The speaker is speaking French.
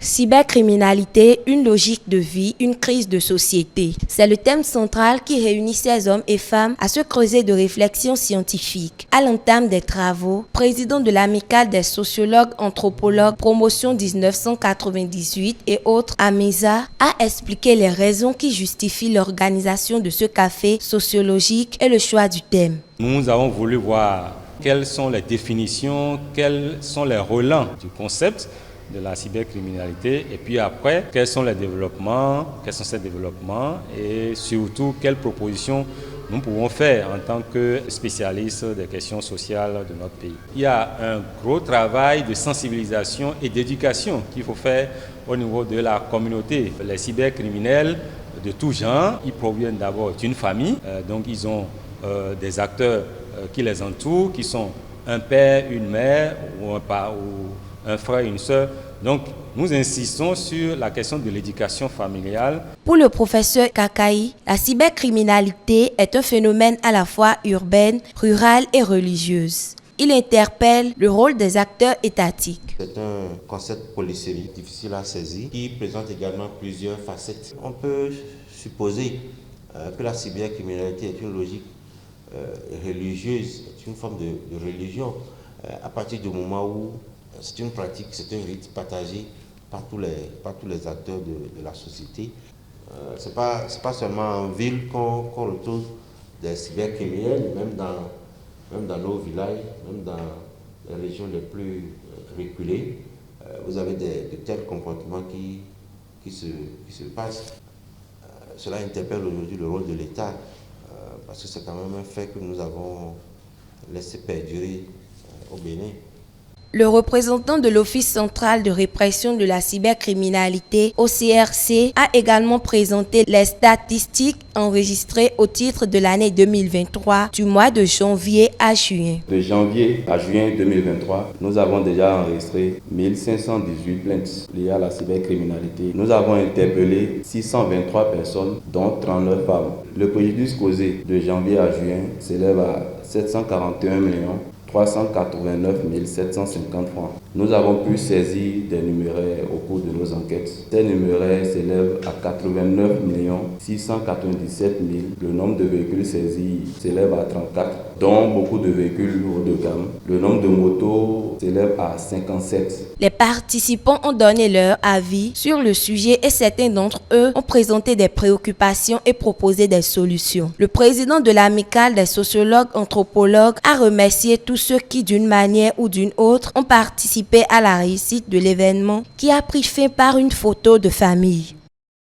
Cybercriminalité, une logique de vie, une crise de société. C'est le thème central qui réunit ces hommes et femmes à se creuser de réflexions scientifiques. À l'entame des travaux, président de l'Amicale des sociologues anthropologues promotion 1998 et autres, Ameza a expliqué les raisons qui justifient l'organisation de ce café sociologique et le choix du thème. Nous avons voulu voir quelles sont les définitions, quels sont les relents du concept de la cybercriminalité et puis après, quels sont ces développements et surtout quelles propositions nous pouvons faire en tant que spécialistes des questions sociales de notre pays. Il y a un gros travail de sensibilisation et d'éducation qu'il faut faire au niveau de la communauté. Les cybercriminels de tout genre, ils proviennent d'abord d'une famille, donc ils ont des acteurs qui les entourent, qui sont un père, une mère ou un frère, une sœur. Donc, nous insistons sur la question de l'éducation familiale. Pour le professeur Kakaï, la cybercriminalité est un phénomène à la fois urbaine, rural et religieuse. Il interpelle le rôle des acteurs étatiques. C'est un concept polysémique difficile à saisir qui présente également plusieurs facettes. On peut supposer que la cybercriminalité est une logique religieuse, est une forme de religion à partir du moment où c'est une pratique, c'est un rite partagé par tous les acteurs de la société. Ce n'est pas seulement en ville qu'on retrouve des cybercriminels, même dans nos villages, même dans les régions les plus reculées, vous avez de tels comportements qui se passent. Cela interpelle aujourd'hui le rôle de l'État, parce que c'est quand même un fait que nous avons laissé perdurer au Bénin. Le représentant de l'Office central de répression de la cybercriminalité, OCRC, a également présenté les statistiques enregistrées au titre de l'année 2023 du mois de janvier à juin. De janvier à juin 2023, nous avons déjà enregistré 1518 plaintes liées à la cybercriminalité. Nous avons interpellé 623 personnes, dont 39 femmes. Le préjudice causé de janvier à juin s'élève à 741 389 750 francs. Nous avons pu saisir des numéraires au cours de nos enquêtes. Ces numéraires s'élèvent à 89 697 000. Le nombre de véhicules saisis s'élève à 34, dont beaucoup de véhicules haut de gamme. Le nombre de motos s'élève à 57. Les participants ont donné leur avis sur le sujet et certains d'entre eux ont présenté des préoccupations et proposé des solutions. Le président de l'Amicale des sociologues anthropologues a remercié tous ceux qui, d'une manière ou d'une autre, ont participé à la réussite de l'événement qui a pris fin par une photo de famille.